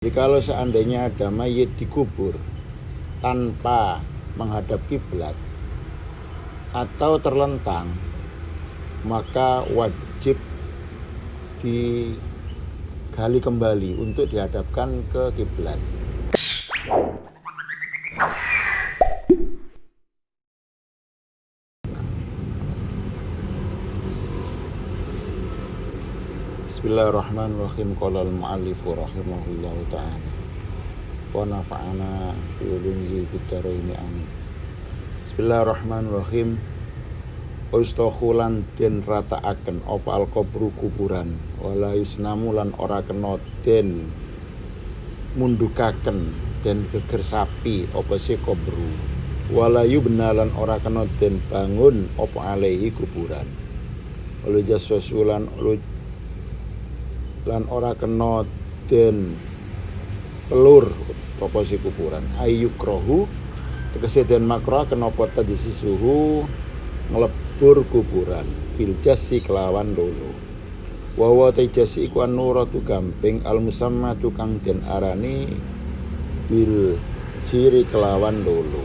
Jadi kalau seandainya ada mayit dikubur tanpa menghadap kiblat atau terlentang, maka wajib digali kembali untuk dihadapkan ke kiblat. Bismillahirrahmanirrahim. Qala al-mu'allifu rahimahullahu ta'ala wa nafa'ana bi ulumi bid-dharain amin. Bismillahirrahmanirrahim. Ustakhulan den rataaken apa al-qabru kuburan wala yusnamu lan ora kena den mundukaken den geger sapi apa si qabru wala yubna lan ora kena den bangun apa alaihi kuburan wala jasasulan lan ora kena den pelur apa si kuburan ayyukrohu tegese den makruh kenapa tadisi suhu nglebur kuburan bil jasi kelawan lolo wa tajasi iku nuratu gamping al musamma tukang den arani bil ciri kelawan lolo.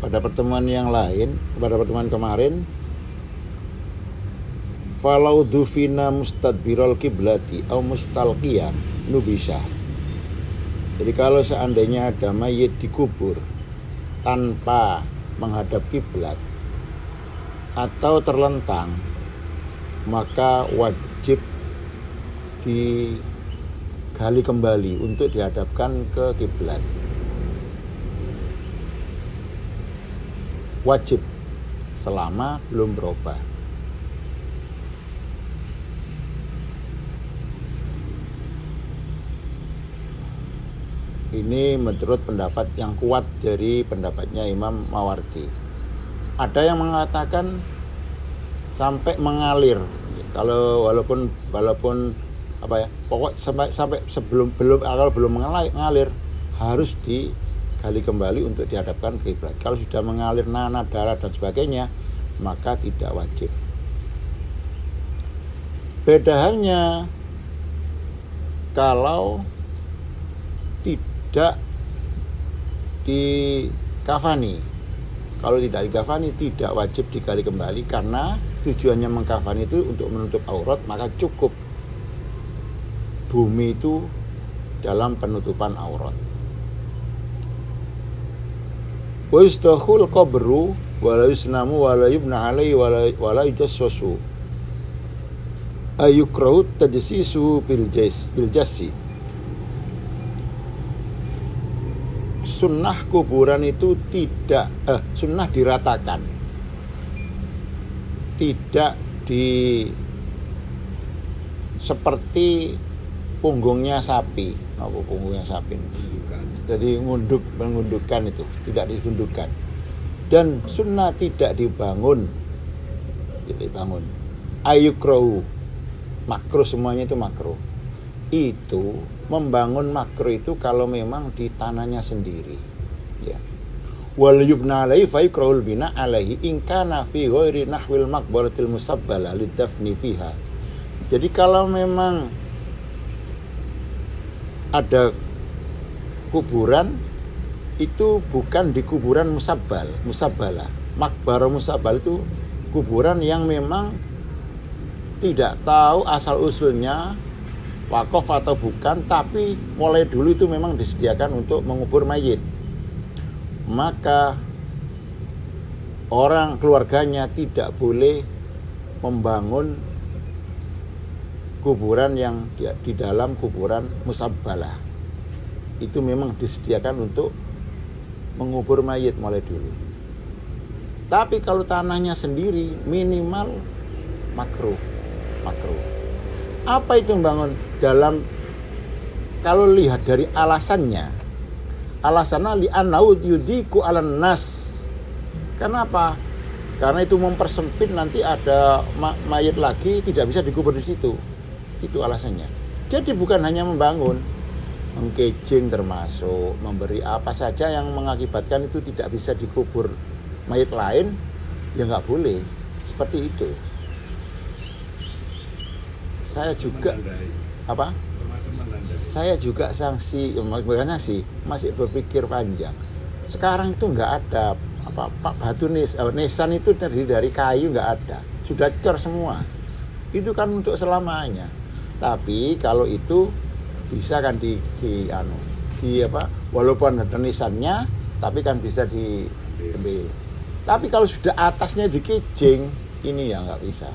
Pada pertemuan yang lain, pada pertemuan kemarin, falau dufina mustadbirul kiblati au mustalqiyan nubisah. Jadi kalau seandainya ada mayit dikubur tanpa menghadap kiblat atau terlentang, maka wajib digali kembali untuk dihadapkan ke kiblat. Wajib selama belum berubah. Ini menurut pendapat yang kuat dari pendapatnya Imam Mawardi. Ada yang mengatakan sampai mengalir. Kalau walaupun apa ya, pokok sampai kalau belum mengalir harus digali kembali untuk dihadapkan ke kiblat. Kalau sudah mengalir nanah, darah dan sebagainya, maka tidak wajib. Beda halnya kalau tidak dikafani. Kalau tidak dikafani tidak wajib digali kembali karena tujuannya mengkafani itu untuk menutup aurat, maka cukup bumi itu dalam penutupan aurat. Wa yustakhul qabru wa la yusnamu wa la yubna alaihi wa la yujassasu ayukrahu tajsisu bil jasi. Sunnah kuburan itu tidak sunnah diratakan, tidak seperti punggungnya sapi. Apa punggungnya sapi? Jadi mengundukkan itu tidak digundukkan. Dan sunnah tidak dibangun. Ayukrohu makruh, semuanya itu makruh. Itu membangun makruh itu kalau memang di tanahnya sendiri, ya. Wal yubna alaihi fa yukrahul bina alaihi in kana fi ghairi nahwil maqbaratil musabbala lidafni fiha. Jadi kalau memang ada kuburan itu bukan di kuburan musabbala. Makbarah musabbal itu kuburan yang memang tidak tahu asal usulnya wakaf atau bukan, tapi mulai dulu itu memang disediakan untuk mengubur mayit, maka orang keluarganya tidak boleh membangun kuburan yang di dalam kuburan musabbalah. Itu memang disediakan untuk mengubur mayit mulai dulu. Tapi kalau tanahnya sendiri minimal makruh. Apa itu membangun? Kalau lihat dari alasannya li annahu yudiku alan nas. Kenapa? Karena itu mempersempit, nanti ada mayit lagi tidak bisa dikubur di situ. Itu alasannya. Jadi bukan hanya membangun, mengkejing termasuk, memberi apa saja yang mengakibatkan itu tidak bisa dikubur mayit lain, ya nggak boleh. Seperti itu. saya juga apa? Saya juga sanksi, makanya sih masih berpikir panjang. Sekarang itu nggak ada apa batu nisan itu terdiri dari kayu, nggak ada, sudah cor semua. Itu kan untuk selamanya. Tapi kalau itu bisa kan di apa? Walaupun ada nisannya, tapi kan bisa diambil. Tapi kalau sudah atasnya dikijing, ini ya nggak bisa.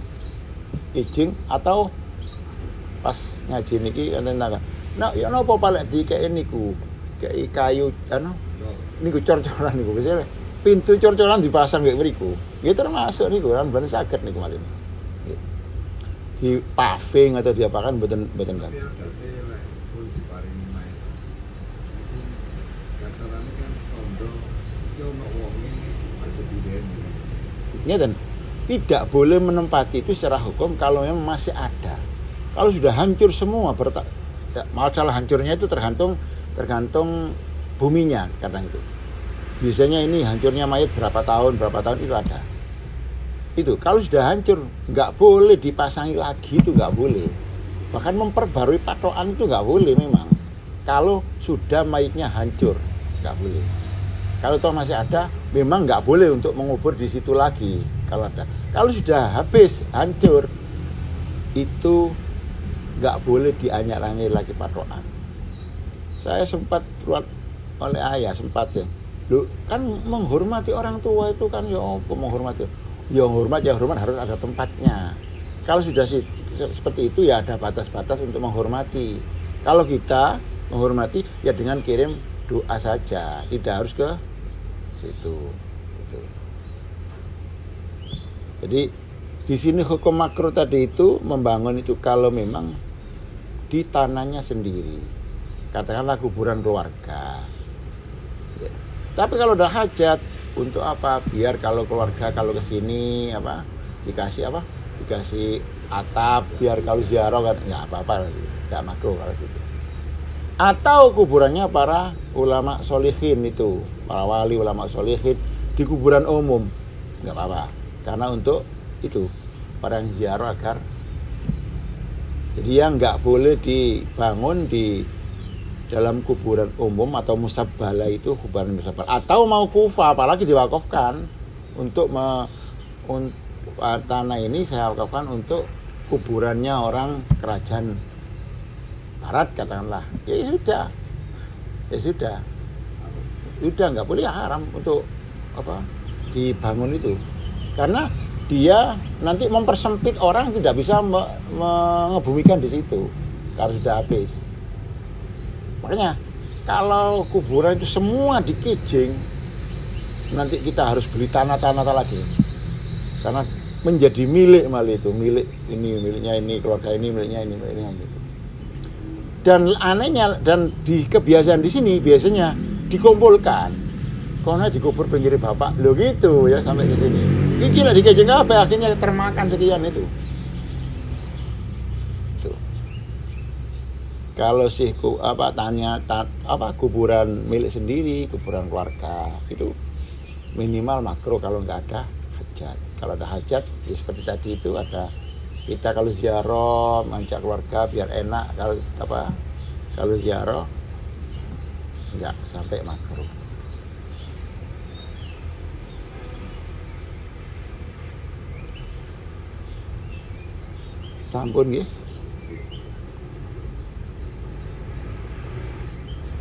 Kijing atau pas ngaji niki enten nah, ya napa palek dikek niku? Kayak kayu niku cor-coran niku. Biasane pintu cor-coran dipasang kayak mriku. Nggih termasuk niku kan ben saged niku malih. Di paving atau diapakan mboten kan. Ngeten. Tidak boleh menempati itu secara hukum kalau memang masih ada. Kalau sudah hancur semua, masalah hancurnya itu tergantung buminya kadang itu. Biasanya ini hancurnya mayat berapa tahun itu ada. Itu kalau sudah hancur nggak boleh dipasangi lagi, itu nggak boleh. Bahkan memperbarui patokan itu nggak boleh memang. Kalau sudah mayatnya hancur nggak boleh. Kalau toh masih ada, memang nggak boleh untuk mengubur di situ lagi. Kalau ada, kalau sudah habis hancur itu nggak boleh dianyar-anyar lagi patokan. Saya sempat keluar oleh ayah sempat ya. Lu kan menghormati orang tua itu kan ya apa menghormati. Ya hormat harus ada tempatnya. Kalau sudah seperti itu ya ada batas-batas untuk menghormati. Kalau kita menghormati ya dengan kirim doa saja, tidak harus ke situ. Gitu. Jadi di sini hukum makruh tadi itu membangun itu kalau memang di tanahnya sendiri, katakanlah kuburan keluarga. Ya. Tapi kalau udah hajat untuk apa? Biar kalau keluarga kalau kesini apa dikasih atap, biar kalau ziarah kan nggak apa-apa, nggak makruh kalau gitu. Atau kuburannya para ulama solihin itu, para wali ulama solihin di kuburan umum nggak apa-apa, karena untuk itu para yang ziarah agar jadi yang nggak boleh dibangun di dalam kuburan umum atau musabbala itu kuburan musabbala atau mau kufa, apalagi diwakafkan untuk tanah ini saya wakafkan untuk kuburannya orang kerajaan barat katakanlah, ya sudah nggak boleh, ya haram untuk apa dibangun itu karena dia nanti mempersempit, orang tidak bisa mengebumikan di situ kalau sudah habis. Makanya kalau kuburan itu semua dikijing, nanti kita harus beli tanah lagi karena menjadi milik malah itu, milik ini, miliknya ini, keluarga ini, miliknya ini gitu. Dan anehnya dan di kebiasaan di sini biasanya dikumpulkan, karena dikubur pinggir bapak lo gitu ya sampai ke sini. Iki lah dikejeng apa akhirnya termakan sekian itu. Tuh. Kalau sih kuburan milik sendiri, kuburan keluarga itu minimal makruh kalau nggak ada hajat. Kalau ada hajat ya seperti tadi itu ada kita kalau ziarah ngajak keluarga biar enak, kalau ziarah nggak sampai makruh. Sampun nggih.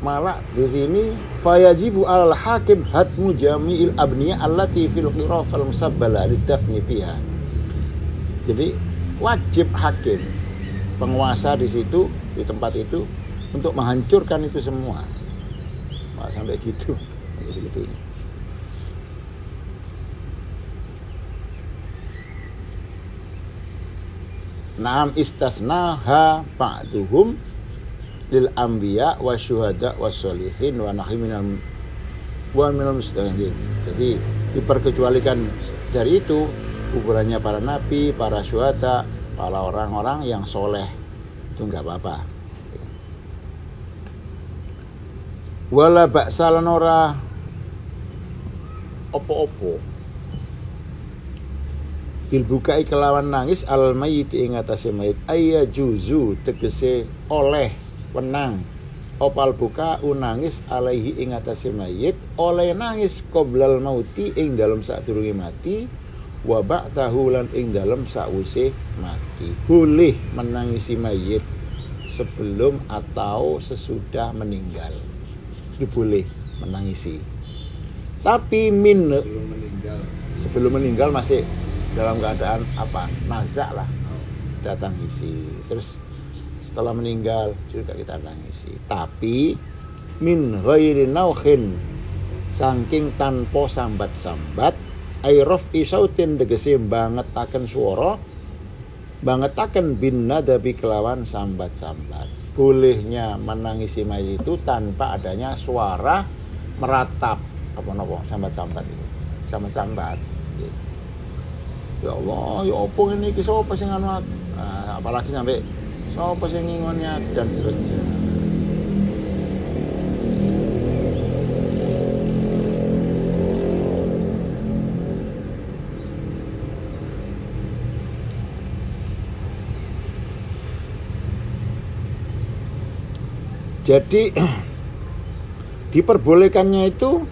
Malah di sini fayajibu alal hakim hatmu jami'il abniyah allati fil qirafal musabbala lidafni fiha. Jadi wajib hakim penguasa di situ di tempat itu untuk menghancurkan itu semua. Wah, sampai gitu. Naam istasnaha ba'duhum lil anbiya wa syuhada wa sholihin wa nahi minal mustaqim. Jadi diperkecualikan dari itu kuburannya para nabi, para syuhada, para orang-orang yang soleh, itu enggak apa-apa. Wala ba'salan ora opo-opo bil bukai kelawan nangis al mayyit ing atase mayit ayya juzu tegese oleh wenang opal buka nangis alaihi ing atase mayit oleh nangis qoblal mauti ing dalem sadurunge mati wa ba'dahu lan ing dalem sakwise mati. Boleh menangisi mayit sebelum atau sesudah meninggal. Itu boleh menangisi. Tapi sebelum meninggal masih dalam keadaan apa? Nazak lah. Datang isi. Terus setelah meninggal juga kita nangisi. Tapi min ghairi naukhin saking tanpa sambat-sambat airaf isautin tegese bangetaken swara bangetaken bin nadabi kelawan sambat-sambat. Bolehnya menangisi mayit itu tanpa adanya suara meratap apa-apa sambat-sambat itu. Sambat-sambat. Ya Allah, ya apa ngene iki sapa sing anu apalagi sampai sapa sing ngingonnya dan seterusnya. Jadi diperbolehkannya itu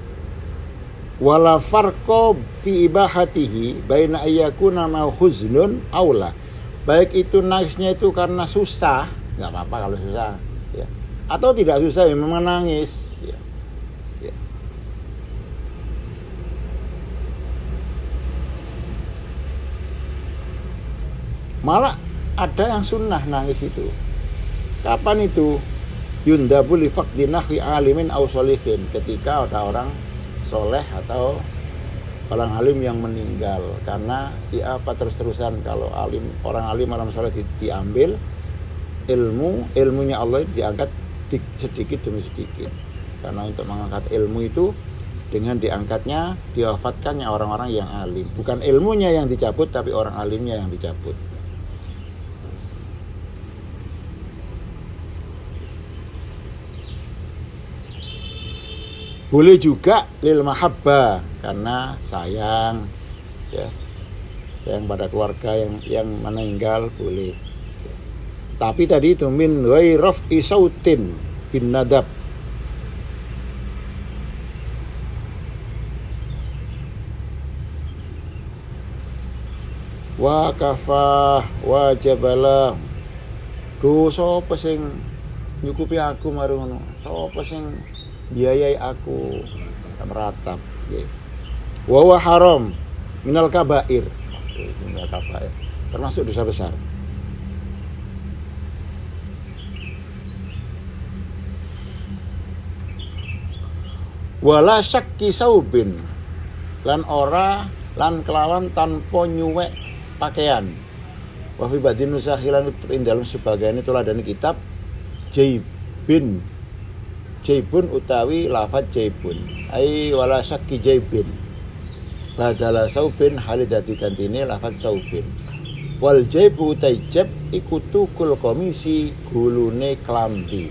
wala farqa fi ibahatihi baina ayyakuna ma huznun aula. Baik itu nangisnya itu karena susah, enggak apa-apa kalau susah, ya. Atau tidak susah ya memang nangis, ya. Ya. Malah ada yang sunnah nangis itu. Kapan itu? Yundabu li faqdi nahwi alimin aw sholihin, ketika ada orang soleh atau orang alim yang meninggal karena ya apa terus-terusan kalau orang alim orang soleh diambil ilmunya Allah diangkat sedikit demi sedikit karena untuk mengangkat ilmu itu dengan diangkatnya diwafatkannya orang-orang yang alim, bukan ilmunya yang dicabut tapi orang alimnya yang dicabut. Boleh juga lil mahabbah karena sayang, ya, sayang pada keluarga yang meninggal boleh. Tapi tadi itu min ghairi raf'i sautin bin nadab. Wa kafah wa jabala. Duh sapa sing nyukupi aku mari ngono? Sapa sing biayai aku meratap nggih. Wa haram minal kabair. Minal kabair. Termasuk dosa besar. Wala syakki saubin lan ora lan kelawan tanpa nyuwek pakaian. Wa fi badin nusakhilan ing dalem sebagian itulah dari kitab Jaibun utawi lafaz jaibun ai wala syakki jaibin badala saubin halidati kantine lafaz saubin wal jaibu taijab ikutu kul komisi gulune klambi.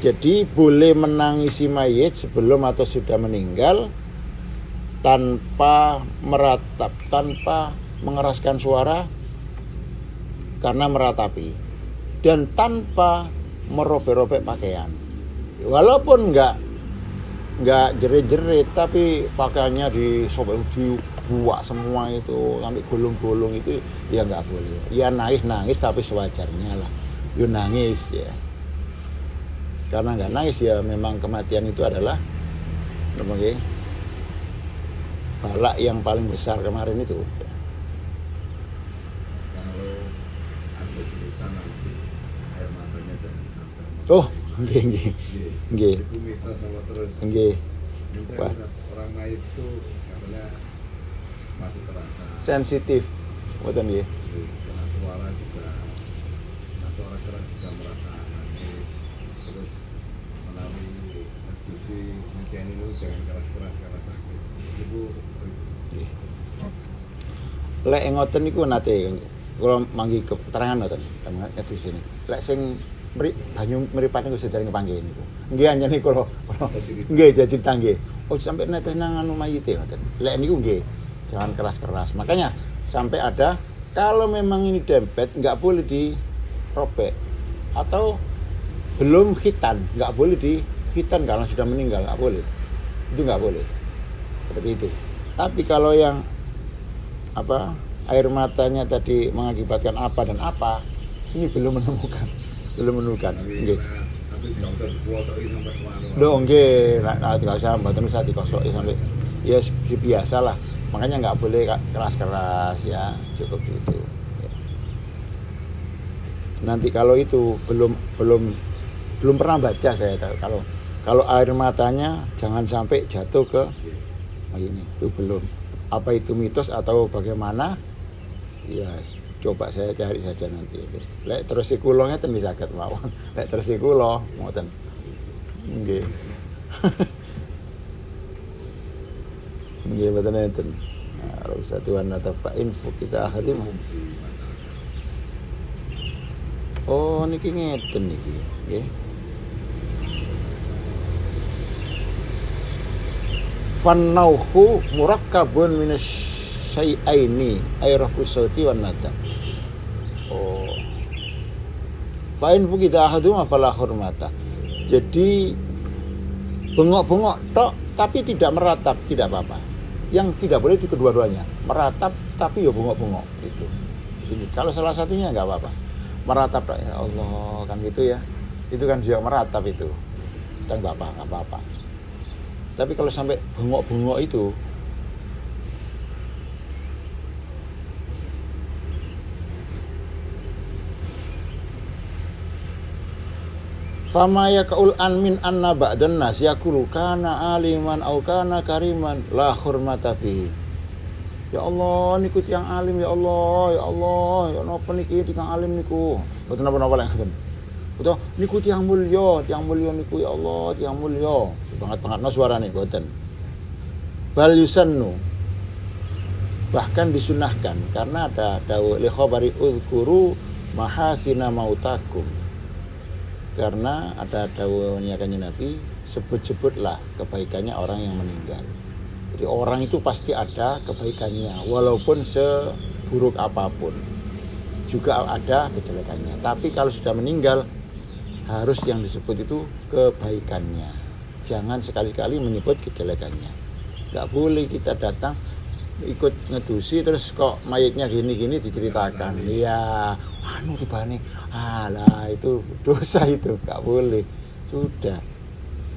Jadi boleh menangisi mayit sebelum atau sudah meninggal tanpa meratap, tanpa mengeraskan suara karena meratapi dan tanpa merobek-robek pakaian. Walaupun enggak jerit-jerit tapi pakaiannya dibuak semua itu sampai gulung-gulung itu ya enggak boleh. Ya nangis tapi sewajarnya lah. Yo nangis ya. Karena enggak nangis ya memang kematian itu adalah balak yang paling besar kemarin itu. Oh, nggih. Nggih. Nggih. Orang mayit itu katanya masih terasa sensitif. Mboten nggih. Karena suara juga keras juga merasa sakit. Terus melalui diskusi semacam itu jangan keras-keras karena sakit. Ibu Lek ngoten niku nate kula manggi keterangan ngoten di sini. Lek sing banyu mripat niku sedhereng kepanggih niku. Nggih anjene kula nggih jadi tangge. Oh sampai nete nang anu mayite ngoten. Lek niku nggih jangan keras-keras. Makanya sampai ada kalau memang ini dempet nggak boleh dirobek, atau belum khitan nggak boleh khitan karena sudah meninggal, nggak boleh, itu nggak boleh seperti itu. Tapi kalau yang air matanya tadi mengakibatkan apa dan apa, ini belum menemukan. Nggih. Tapi nggak usah dikuasai sampai kemana. Loh nggih, nggak usah mboten usah dikosoki sampai ya biasa lah. Makanya nggak boleh keras-keras ya, cukup itu. Nanti kalau itu belum pernah baca saya tahu. Kalau air matanya jangan sampai jatuh ke ini, itu belum. Apa itu mitos atau bagaimana? Ya coba saya cari saja nanti. Lek terus kula ngeten wis saged mawon. Lek terus kula ngoten. Nggih. Nggih mboten enten. Nah, satuan atau Pak info kita hadir. Oh niki ngeten niki, nggih. Fannauhu murakkabun minas syai'aini ayrafus sauti wan nada. Oh. Fa in fuqida ahaduma fala hurmata. Jadi bengok-bengok tok tapi tidak meratap, tidak apa-apa. Yang tidak boleh itu kedua-duanya. Meratap tapi ya bengok-bengok itu. Di sini kalau salah satunya enggak apa-apa. Meratap tok ya Allah kan gitu ya. Itu kan juga meratap itu. Dan enggak apa-apa. Tapi kalau sampai bengok-bengok itu fama yaqul an min anna ba'dan nas yaqulu kana aliman au kana kariman la hurmata fihi. Ya Allah niku tiyang alim ya Allah, ya Allah, ya napa niki tiyang alim niku. Mboten napa-napa lek ngoten. Betul, niku tiyang mulya niku ya Allah, tiyang mulya. Banget-bangetno suarane mboten. Bal yusannu. Bahkan disunahkan karena ada dawuh li khabari uzkuru mahasina mautakum. Karena ada dawuhnya Kanjeng Nabi, sebut-sebutlah kebaikannya orang yang meninggal. Jadi orang itu pasti ada kebaikannya walaupun seburuk apapun. Juga ada kejelekannya. Tapi kalau sudah meninggal harus yang disebut itu kebaikannya. Jangan sekali-kali menyebut kejelekannya. Nggak boleh kita datang ikut ngedusi terus kok mayatnya gini-gini diceritakan. Iya, anu tibane. Alah itu dosa itu, nggak boleh. Sudah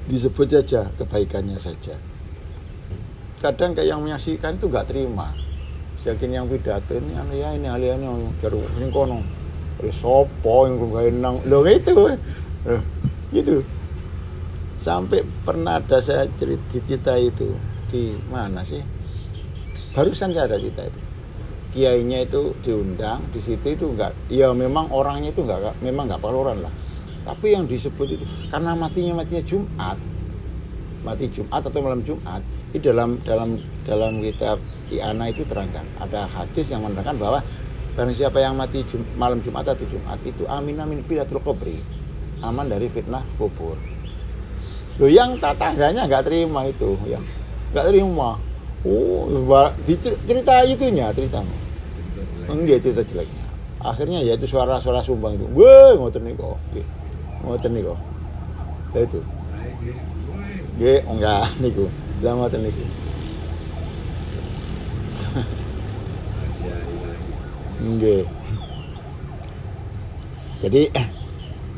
disebut saja kebaikannya saja. Kadang kayak yang menyaksikan itu nggak terima. Yakin yang pidato ini ahli-ahli jaru sing kono. Sopo yang gawe nang lho itu. Gitu. Sampai pernah ada saya cerita itu di mana sih? Barusan saya ada cerita itu. Kiainya itu diundang di situ itu enggak, ya memang orangnya itu memang enggak paloran lah. Tapi yang disebut itu karena matinya Jumat, mati Jumat atau malam Jumat, itu dalam kitab I'ana itu terangkan. Ada hadis yang menerangkan bahwa barang siapa yang mati malam Jumat atau Jumat itu amin fitnatul qabri, aman dari fitnah kubur. Loh yang tetangganya nggak terima itu, yang nggak terima. Oh, cerita itunya ceritanya. Enggak cerita jeleknya. Akhirnya ya itu suara-suara sumbang itu. Wah, ngoten niku. Ngoten niku. Lah itu. Nggih, enggak niku. Lah ngoten niku. Nggih. Jadi